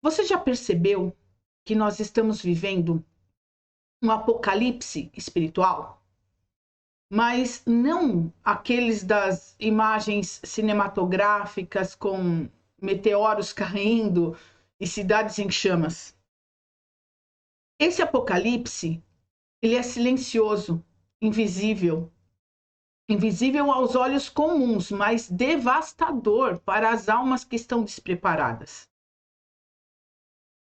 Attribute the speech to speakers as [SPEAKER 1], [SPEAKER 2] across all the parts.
[SPEAKER 1] Você já percebeu que nós estamos vivendo um apocalipse espiritual? Mas não aqueles das imagens cinematográficas com meteoros caindo e cidades em chamas. Esse apocalipse, ele é silencioso, invisível. Invisível aos olhos comuns, mas devastador para as almas que estão despreparadas.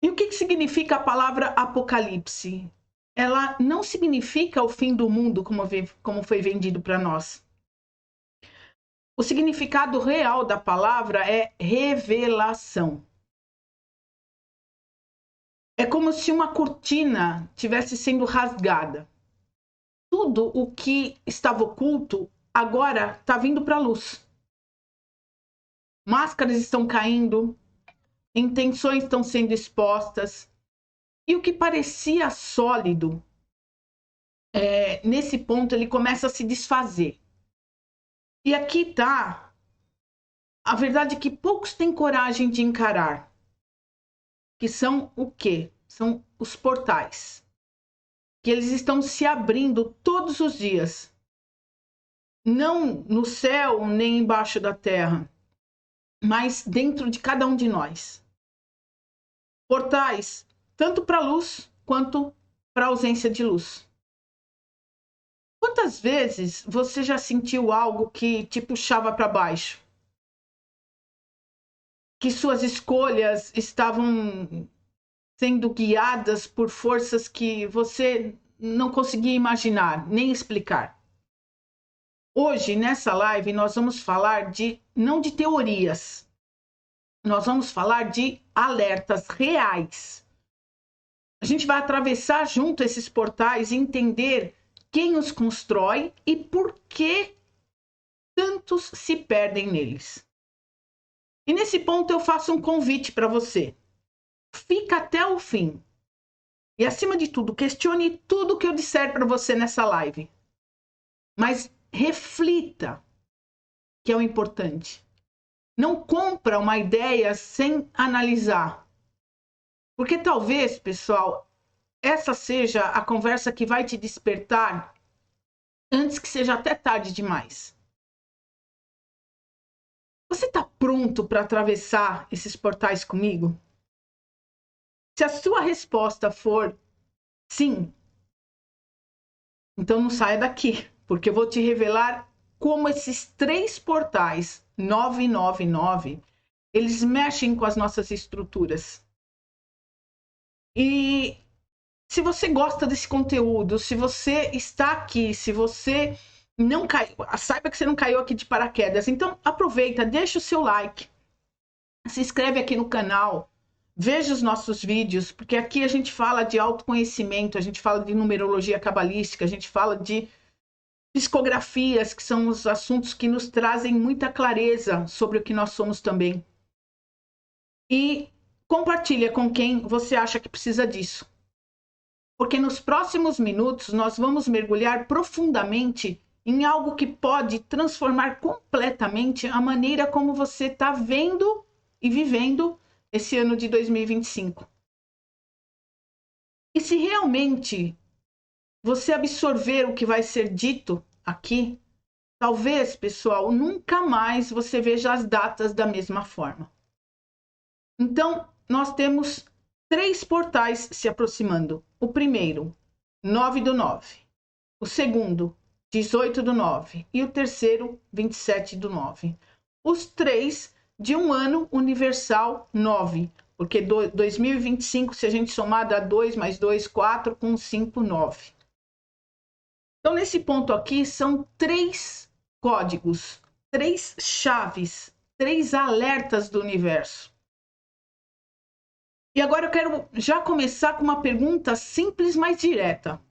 [SPEAKER 1] E o que significa a palavra apocalipse? Ela não significa o fim do mundo como foi vendido para nós. O significado real da palavra é revelação. É como se uma cortina tivesse sendo rasgada. Tudo o que estava oculto agora está vindo para a luz. Máscaras estão caindo, intenções estão sendo expostas. E o que parecia sólido, nesse ponto, ele começa a se desfazer. E aqui está a verdade que poucos têm coragem de encarar. Que são o quê? São os portais. Que eles estão se abrindo todos os dias. Não no céu, nem embaixo da terra, mas dentro de cada um de nós. Portais, tanto para a luz, quanto para a ausência de luz. Quantas vezes você já sentiu algo que te puxava para baixo? Que suas escolhas estavam sendo guiadas por forças que você não conseguia imaginar, nem explicar. Hoje, nessa live, nós vamos falar não de teorias, nós vamos falar de alertas reais. A gente vai atravessar junto esses portais e entender quem os constrói e por que tantos se perdem neles. E nesse ponto eu faço um convite para você. Fica até o fim. E acima de tudo, questione tudo que eu disser para você nessa live. Mas reflita, que é o importante. Não compra uma ideia sem analisar. Porque talvez, pessoal, essa seja a conversa que vai te despertar antes que seja até tarde demais. Você está pronto para atravessar esses portais comigo? Se a sua resposta for sim, então não saia daqui, porque eu vou te revelar como esses 3 portais 999, eles mexem com as nossas estruturas. E se você gosta desse conteúdo, se você está aqui, se você não caiu, saiba que você não caiu aqui de paraquedas. Então aproveita, deixa o seu like, se inscreve aqui no canal, veja os nossos vídeos, porque aqui a gente fala de autoconhecimento, a gente fala de numerologia cabalística, a gente fala de psicografias, que são os assuntos que nos trazem muita clareza sobre o que nós somos também. E compartilha com quem você acha que precisa disso. Porque nos próximos minutos nós vamos mergulhar profundamente em algo que pode transformar completamente a maneira como você está vendo e vivendo esse ano de 2025. E se realmente você absorver o que vai ser dito aqui, talvez, pessoal, nunca mais você veja as datas da mesma forma. Então, nós temos 3 portais se aproximando. O primeiro, 9/9. O segundo, 18/9. E o terceiro, 27/9. Os 3 de um ano universal 9. Porque 2025, se a gente somar, dá 2 mais 2, 4, com 5, 9. Então, nesse ponto aqui, são 3 códigos, 3 chaves, 3 alertas do universo. E agora eu quero já começar com uma pergunta simples, mas direta.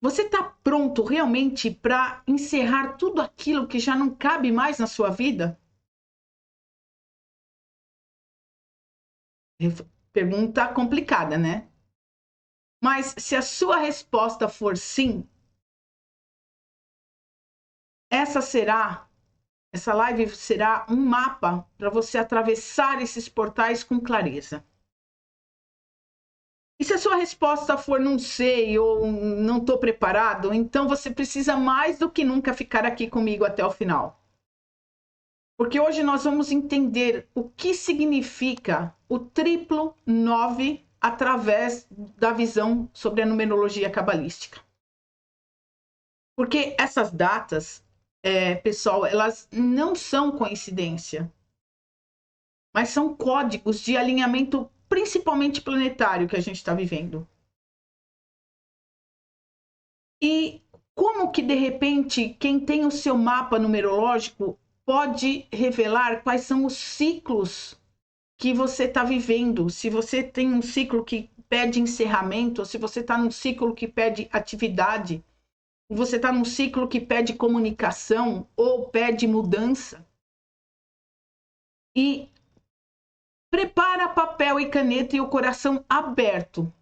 [SPEAKER 1] Você está pronto realmente para encerrar tudo aquilo que já não cabe mais na sua vida? Pergunta complicada, né? Mas se a sua resposta for sim, essa live será um mapa para você atravessar esses portais com clareza. E se a sua resposta for não sei ou não estou preparado, então você precisa mais do que nunca ficar aqui comigo até o final. Porque hoje nós vamos entender o que significa o triplo 9 através da visão sobre a numerologia cabalística. Porque essas datas, pessoal, elas não são coincidência, mas são códigos de alinhamento, principalmente planetário, que a gente está vivendo. E como que, de repente, quem tem o seu mapa numerológico pode revelar quais são os ciclos que você está vivendo? Se você tem um ciclo que pede encerramento, ou se você está num ciclo que pede atividade, você está num ciclo que pede comunicação ou pede mudança. E prepara papel e caneta e o coração aberto.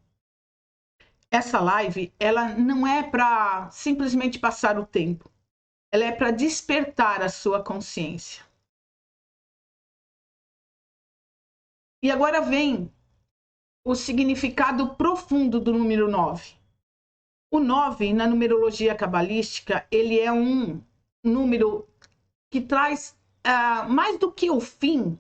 [SPEAKER 1] Essa live, ela não é para simplesmente passar o tempo. Ela é para despertar a sua consciência. E agora vem o significado profundo do número 9. O 9, na numerologia cabalística, ele é um número que traz, mais do que o fim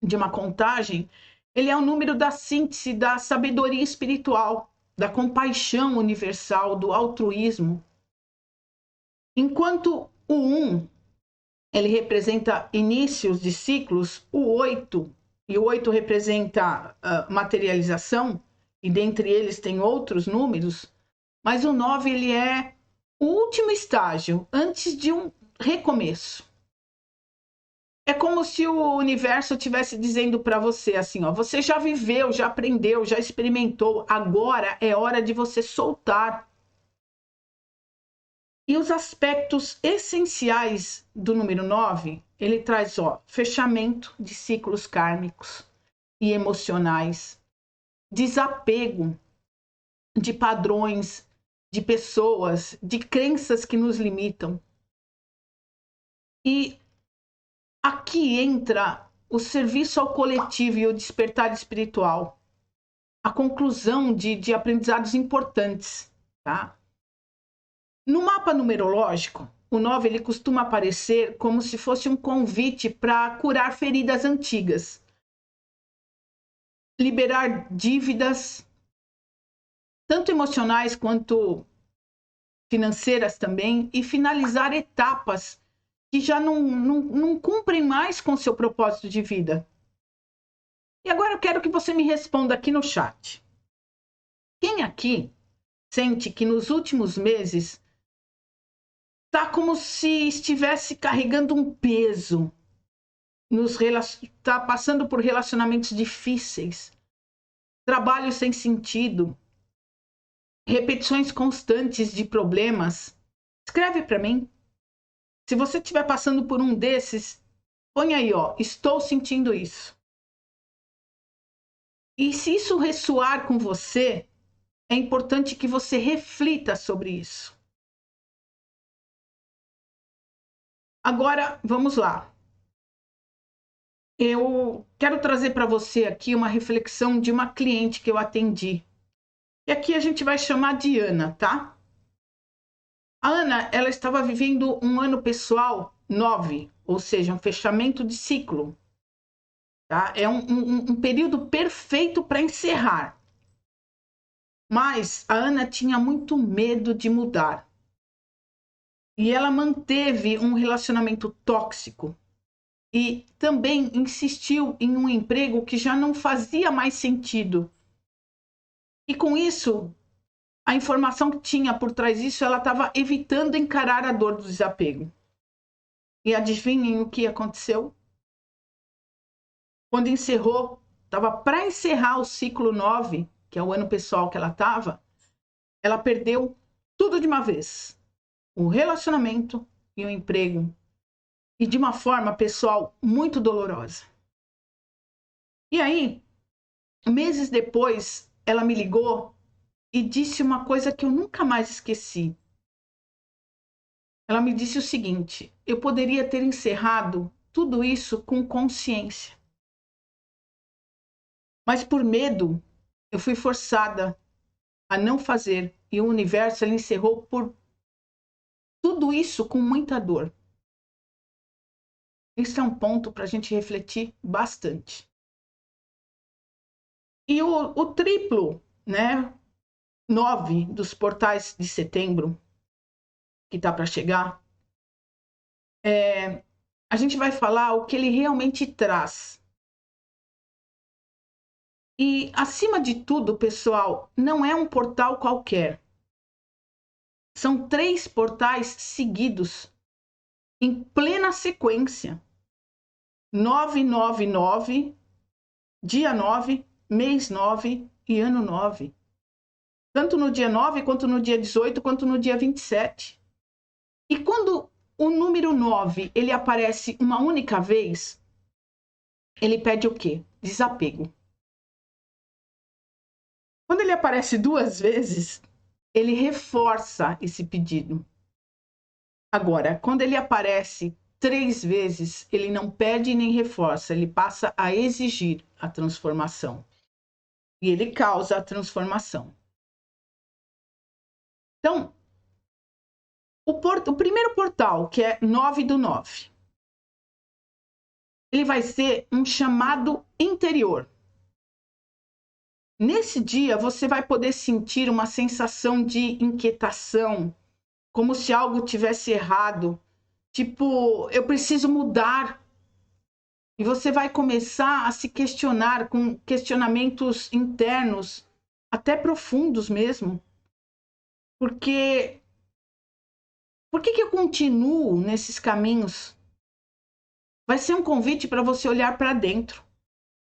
[SPEAKER 1] de uma contagem, ele é o número da síntese, da sabedoria espiritual, da compaixão universal, do altruísmo. Enquanto o 1, ele representa inícios de ciclos, o 8, e o 8 representa materialização, e dentre eles tem outros números, mas o 9, ele é o último estágio, antes de um recomeço. É como se o universo estivesse dizendo para você assim, ó, você já viveu, já aprendeu, já experimentou, agora é hora de você soltar. E os aspectos essenciais do número 9, ele traz, ó, fechamento de ciclos kármicos e emocionais, desapego de padrões, de pessoas, de crenças que nos limitam. E aqui entra o serviço ao coletivo e o despertar espiritual, a conclusão de aprendizados importantes, tá? No mapa numerológico, o 9 ele costuma aparecer como se fosse um convite para curar feridas antigas, liberar dívidas, tanto emocionais quanto financeiras também, e finalizar etapas que já não cumprem mais com seu propósito de vida. E agora eu quero que você me responda aqui no chat. Quem aqui sente que nos últimos meses tá como se estivesse carregando um peso, tá passando por relacionamentos difíceis, trabalho sem sentido, repetições constantes de problemas? Escreve para mim. Se você estiver passando por um desses, põe aí, ó, estou sentindo isso. E se isso ressoar com você, é importante que você reflita sobre isso. Agora, vamos lá. Eu quero trazer para você aqui uma reflexão de uma cliente que eu atendi. E aqui a gente vai chamar de Ana, tá? A Ana, ela estava vivendo um ano pessoal 9, ou seja, um fechamento de ciclo. Tá? É um período perfeito para encerrar. Mas a Ana tinha muito medo de mudar. E ela manteve um relacionamento tóxico. E também insistiu em um emprego que já não fazia mais sentido. E com isso, a informação que tinha por trás disso, ela estava evitando encarar a dor do desapego. E adivinhem o que aconteceu? Quando encerrou, estava para encerrar o ciclo 9, que é o ano pessoal que ela estava, ela perdeu tudo de uma vez. O relacionamento e o emprego. E de uma forma pessoal muito dolorosa. E aí, meses depois, ela me ligou e disse uma coisa que eu nunca mais esqueci. Ela me disse o seguinte: eu poderia ter encerrado tudo isso com consciência. Mas por medo eu fui forçada a não fazer. E o universo, ele encerrou por tudo isso com muita dor. Isso é um ponto para a gente refletir bastante. E o triplo, né? 9 dos portais de setembro, que está para chegar, a gente vai falar o que ele realmente traz. E, acima de tudo, pessoal, não é um portal qualquer. São 3 portais seguidos, em plena sequência. 999, dia 9, mês 9 e ano 9. Tanto no dia 9, quanto no dia 18, quanto no dia 27. E quando o número 9, ele aparece uma única vez, ele pede o quê? Desapego. Quando ele aparece 2 vezes, ele reforça esse pedido. Agora, quando ele aparece 3 vezes, ele não pede nem reforça, ele passa a exigir a transformação. E ele causa a transformação. Então, o primeiro portal, que é 9/9, ele vai ser um chamado interior. Nesse dia, você vai poder sentir uma sensação de inquietação, como se algo tivesse errado. Tipo, eu preciso mudar. E você vai começar a se questionar com questionamentos internos, até profundos mesmo. Porque por que eu continuo nesses caminhos? Vai ser um convite para você olhar para dentro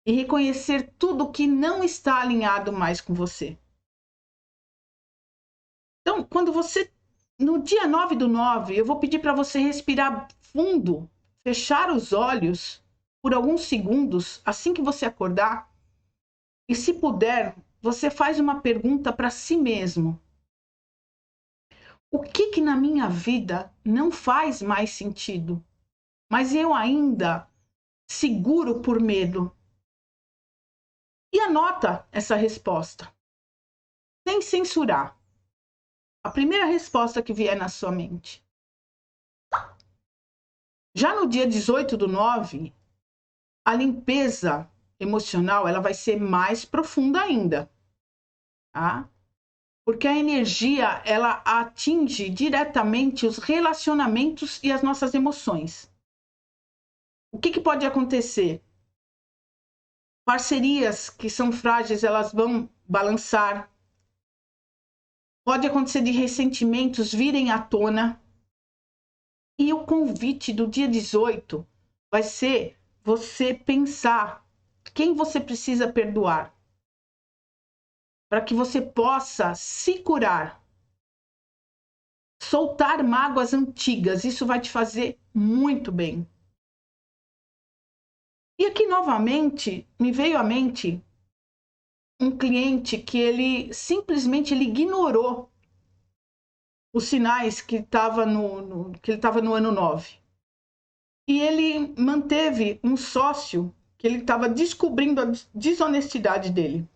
[SPEAKER 1] e reconhecer tudo que não está alinhado mais com você. Então, quando você, no dia 9/9, eu vou pedir para você respirar fundo, fechar os olhos por alguns segundos, assim que você acordar, e se puder, você faz uma pergunta para si mesmo. O que na minha vida não faz mais sentido, mas eu ainda seguro por medo? E anota essa resposta, sem censurar. A primeira resposta que vier na sua mente. Já no dia 18/9, a limpeza emocional, ela vai ser mais profunda ainda, tá? Porque a energia, ela atinge diretamente os relacionamentos e as nossas emoções. O que pode acontecer? Parcerias que são frágeis, elas vão balançar. Pode acontecer de ressentimentos virem à tona. E o convite do dia 18 vai ser você pensar quem você precisa perdoar, para que você possa se curar. Soltar mágoas antigas, isso vai te fazer muito bem. E aqui novamente me veio à mente um cliente que ele simplesmente ignorou os sinais que estava que ele estava no ano 9. E ele manteve um sócio que ele estava descobrindo a desonestidade dele.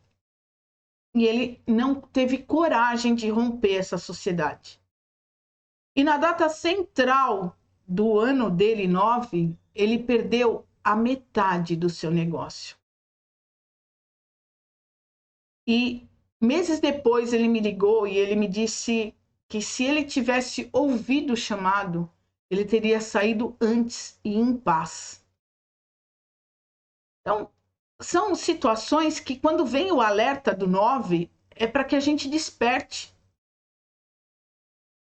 [SPEAKER 1] E ele não teve coragem de romper essa sociedade. E na data central do ano dele, 9, ele perdeu a metade do seu negócio. E meses depois ele me ligou e ele me disse que se ele tivesse ouvido o chamado, ele teria saído antes e em paz. Então, são situações que quando vem o alerta do 9, é para que a gente desperte.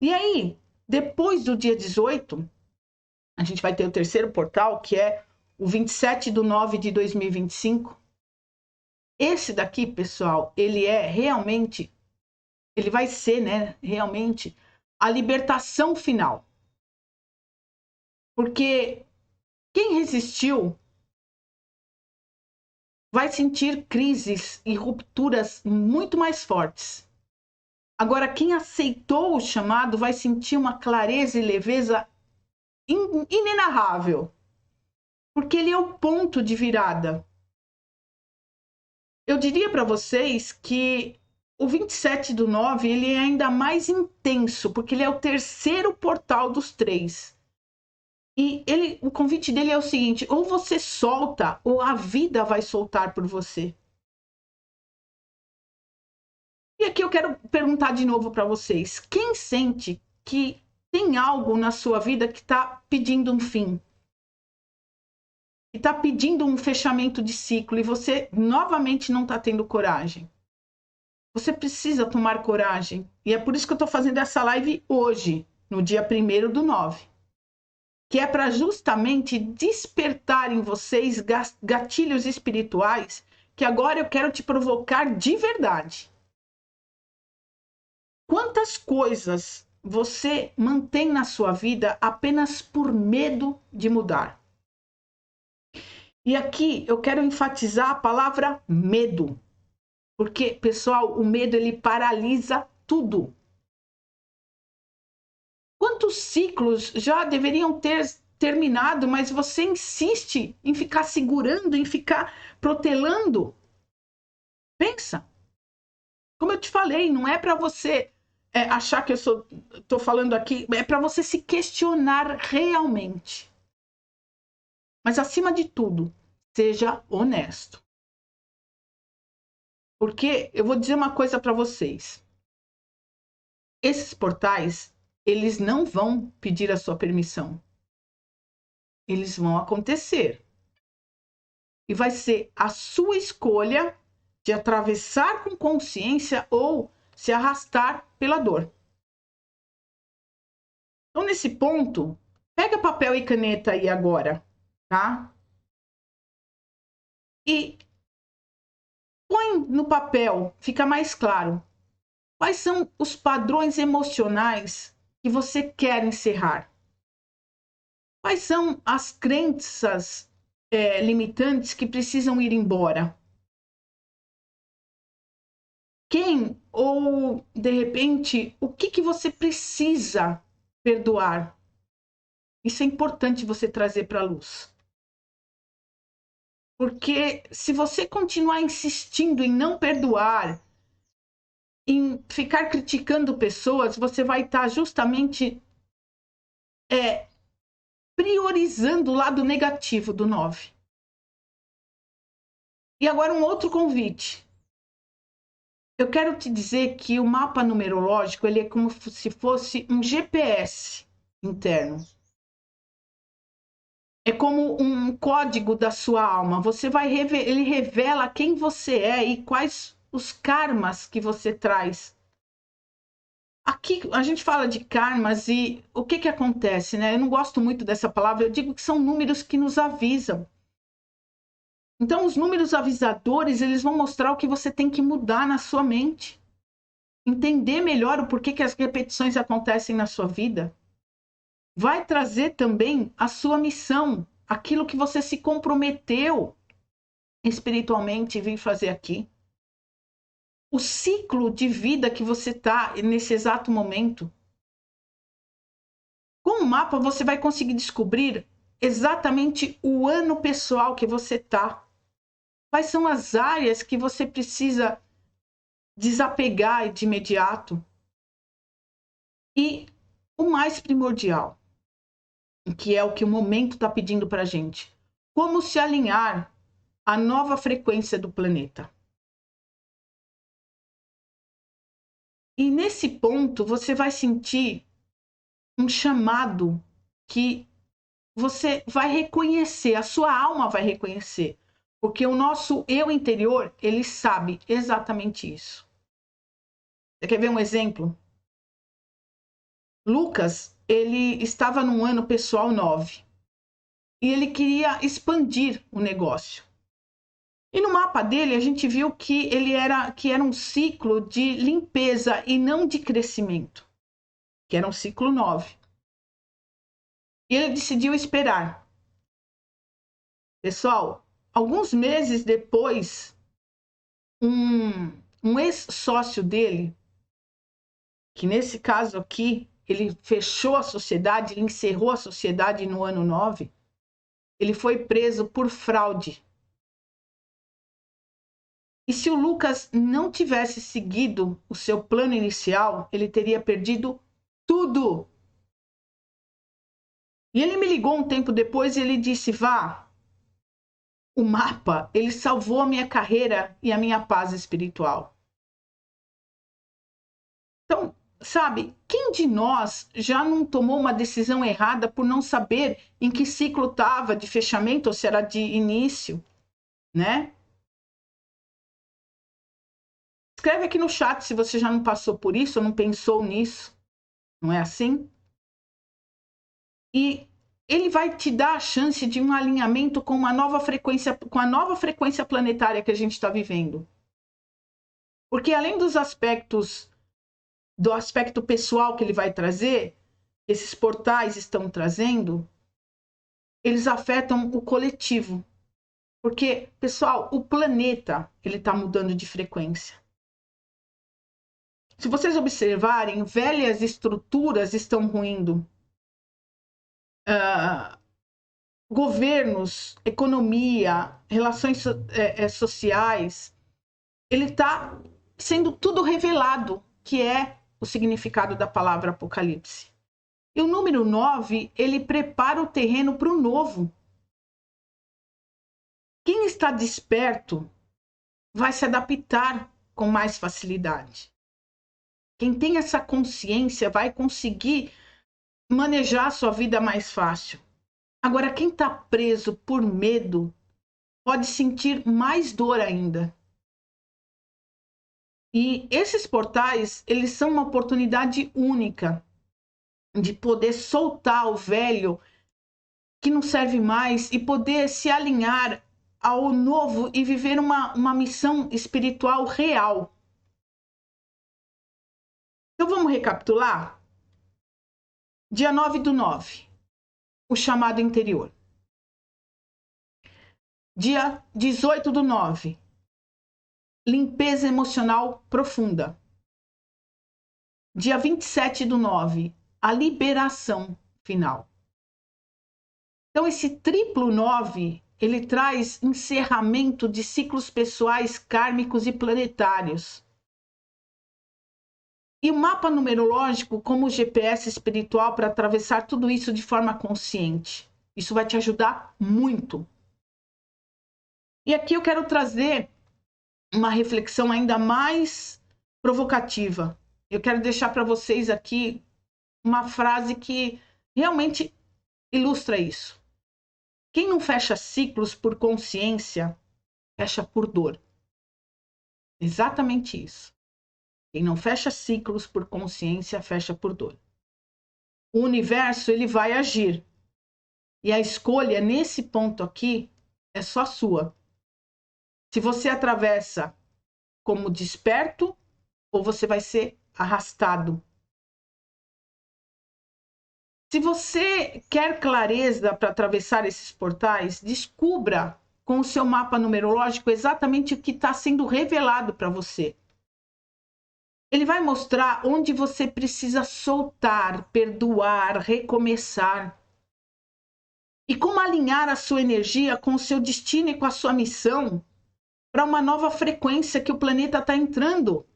[SPEAKER 1] E aí, depois do dia 18, a gente vai ter o terceiro portal, que é o 27/9/2025. Esse daqui, pessoal, ele vai ser, né, realmente a libertação final. Porque quem resistiu vai sentir crises e rupturas muito mais fortes. Agora, quem aceitou o chamado vai sentir uma clareza e leveza inenarrável, porque ele é o ponto de virada. eu diria para vocês que o 27/9, ele é ainda mais intenso, porque ele é o terceiro portal dos 3. E o convite dele é o seguinte: ou você solta, ou a vida vai soltar por você. E aqui eu quero perguntar de novo para vocês: quem sente que tem algo na sua vida que está pedindo um fim? Que está pedindo um fechamento de ciclo e você novamente não está tendo coragem? Você precisa tomar coragem. E é por isso que eu estou fazendo essa live hoje, no dia 1º/9. Que é para justamente despertar em vocês gatilhos espirituais que agora eu quero te provocar de verdade. Quantas coisas você mantém na sua vida apenas por medo de mudar? E aqui eu quero enfatizar a palavra medo. Porque, pessoal, o medo ele paralisa tudo. Quantos ciclos já deveriam ter terminado, mas você insiste em ficar segurando, em ficar protelando? Pensa. Como eu te falei, não é para você achar que eu estou falando aqui, é para você se questionar realmente. Mas, acima de tudo, seja honesto. Porque eu vou dizer uma coisa para vocês. Esses portais, eles não vão pedir a sua permissão. Eles vão acontecer. E vai ser a sua escolha de atravessar com consciência ou se arrastar pela dor. Então, nesse ponto, pega papel e caneta aí agora, tá? E põe no papel, fica mais claro, quais são os padrões emocionais que você quer encerrar? Quais são as crenças limitantes que precisam ir embora? Quem ou, de repente, o que você precisa perdoar? Isso é importante você trazer para a luz. Porque se você continuar insistindo em não perdoar, em ficar criticando pessoas, você vai estar justamente priorizando o lado negativo do 9. E agora um outro convite. Eu quero te dizer que o mapa numerológico ele é como se fosse um GPS interno. É como um código da sua alma. Ele revela quem você é e quais os karmas que você traz. Aqui a gente fala de karmas e o que acontece, né? Eu não gosto muito dessa palavra, eu digo que são números que nos avisam. Então, os números avisadores, eles vão mostrar o que você tem que mudar na sua mente. Entender melhor o porquê que as repetições acontecem na sua vida. Vai trazer também a sua missão, aquilo que você se comprometeu espiritualmente vir fazer aqui. O ciclo de vida que você está nesse exato momento. Com o mapa, você vai conseguir descobrir exatamente o ano pessoal que você está. Quais são as áreas que você precisa desapegar de imediato? E o mais primordial, que é o que o momento está pedindo para a gente. Como se alinhar à nova frequência do planeta. E nesse ponto, você vai sentir um chamado que você vai reconhecer, a sua alma vai reconhecer. Porque o nosso eu interior, ele sabe exatamente isso. Você quer ver um exemplo? Lucas, ele estava num ano pessoal 9 e ele queria expandir o negócio. E no mapa dele a gente viu que era um ciclo de limpeza e não de crescimento, que era um ciclo 9. E ele decidiu esperar. Pessoal, alguns meses depois, um ex-sócio dele, que nesse caso aqui, ele fechou a sociedade, ele encerrou a sociedade no ano 9, ele foi preso por fraude. E se o Lucas não tivesse seguido o seu plano inicial, ele teria perdido tudo. E ele me ligou um tempo depois e ele disse: Vá, o mapa, ele salvou a minha carreira e a minha paz espiritual. Então, sabe, quem de nós já não tomou uma decisão errada por não saber em que ciclo estava de fechamento ou se era de início, né? Escreve aqui no chat se você já não passou por isso ou não pensou nisso. Não é assim? E ele vai te dar a chance de um alinhamento com uma nova frequência, com a nova frequência planetária que a gente está vivendo. Porque além dos aspectos, do aspecto pessoal que ele vai trazer, esses portais estão trazendo, eles afetam o coletivo. Porque, pessoal, o planeta, ele está mudando de frequência. Se vocês observarem, velhas estruturas estão ruindo. Governos, economia, relações sociais, ele está sendo tudo revelado, que é o significado da palavra Apocalipse. E o número 9, ele prepara o terreno para o novo. Quem está desperto vai se adaptar com mais facilidade. Quem tem essa consciência vai conseguir manejar a sua vida mais fácil. Agora, quem está preso por medo pode sentir mais dor ainda. E esses portais, eles são uma oportunidade única de poder soltar o velho que não serve mais e poder se alinhar ao novo e viver uma missão espiritual real. Então vamos recapitular? Dia 9/9, o chamado interior. Dia 18/9, limpeza emocional profunda. Dia 27/9, a liberação final. Então esse triplo 9, ele traz encerramento de ciclos pessoais, kármicos e planetários. E o mapa numerológico como GPS espiritual para atravessar tudo isso de forma consciente. Isso vai te ajudar muito. E aqui eu quero trazer uma reflexão ainda mais provocativa. Eu quero deixar para vocês aqui uma frase que realmente ilustra isso. Quem não fecha ciclos por consciência, fecha por dor. Exatamente isso. Quem não fecha ciclos por consciência, fecha por dor. O universo, ele vai agir. E a escolha nesse ponto aqui é só sua. Se você atravessa como desperto ou você vai ser arrastado. Se você quer clareza para atravessar esses portais, descubra com o seu mapa numerológico exatamente o que está sendo revelado para você. Ele vai mostrar onde você precisa soltar, perdoar, recomeçar. E como alinhar a sua energia com o seu destino e com a sua missão para uma nova frequência que o planeta está entrando.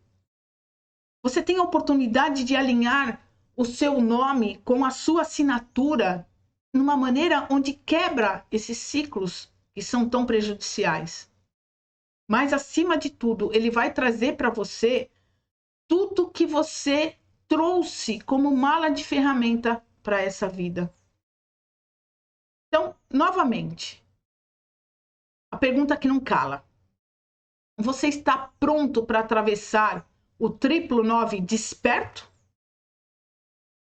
[SPEAKER 1] Você tem a oportunidade de alinhar o seu nome com a sua assinatura numa maneira onde quebra esses ciclos que são tão prejudiciais. Mas, acima de tudo, ele vai trazer para você tudo que você trouxe como mala de ferramenta para essa vida. Então, novamente, a pergunta que não cala. Você está pronto para atravessar o triplo 9 desperto?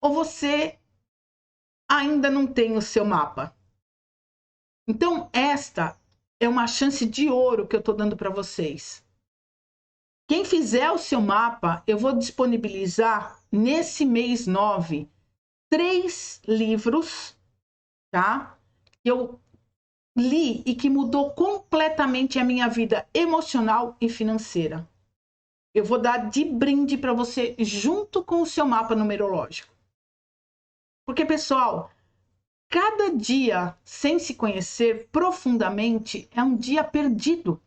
[SPEAKER 1] Ou você ainda não tem o seu mapa? Então, esta é uma chance de ouro que eu estou dando para vocês. Quem fizer o seu mapa, eu vou disponibilizar nesse mês 9 3 livros, tá? Que eu li e que mudou completamente a minha vida emocional e financeira. Eu vou dar de brinde para você junto com o seu mapa numerológico. Porque, pessoal, cada dia sem se conhecer profundamente é um dia perdido.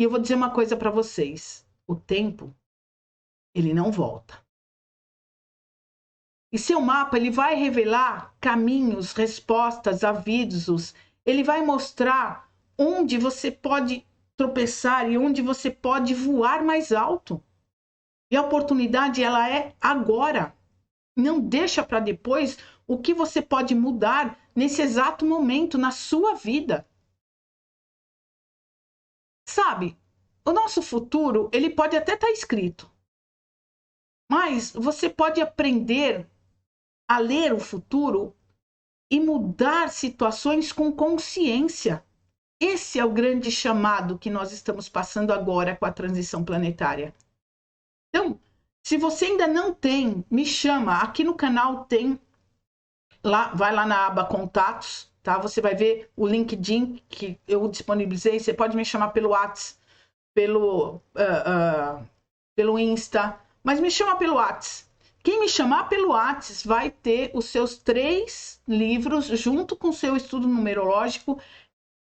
[SPEAKER 1] E eu vou dizer uma coisa para vocês. O tempo, ele não volta. E seu mapa, ele vai revelar caminhos, respostas, avisos. Ele vai mostrar onde você pode tropeçar e onde você pode voar mais alto. E a oportunidade, ela é agora. Não deixa para depois o que você pode mudar nesse exato momento na sua vida. Sabe, o nosso futuro, ele pode até estar escrito. Mas você pode aprender a ler o futuro e mudar situações com consciência. Esse é o grande chamado que nós estamos passando agora com a transição planetária. Então, se você ainda não tem, me chama. Aqui no canal tem, vai lá na aba Contatos, tá? Você vai ver o LinkedIn que eu disponibilizei. Você pode me chamar pelo WhatsApp, pelo Insta, mas me chama pelo WhatsApp. Quem me chamar pelo WhatsApp vai ter os seus 3 livros junto com o seu estudo numerológico.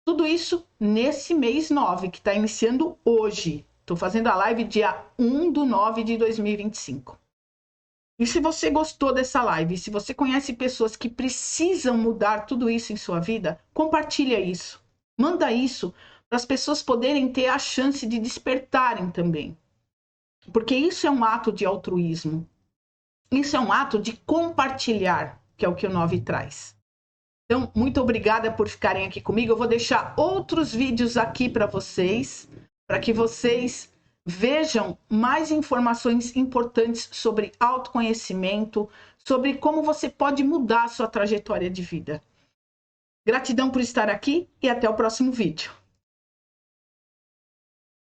[SPEAKER 1] Tudo isso nesse mês 9, que está iniciando hoje. Estou fazendo a live dia 1/9/2025. E se você gostou dessa live, se você conhece pessoas que precisam mudar tudo isso em sua vida, compartilha isso. Manda isso para as pessoas poderem ter a chance de despertarem também. Porque isso é um ato de altruísmo. Isso é um ato de compartilhar, que é o que o 9 traz. Então, muito obrigada por ficarem aqui comigo. Eu vou deixar outros vídeos aqui para vocês, para que vocês vejam mais informações importantes sobre autoconhecimento, sobre como você pode mudar a sua trajetória de vida. Gratidão por estar aqui e até o próximo vídeo.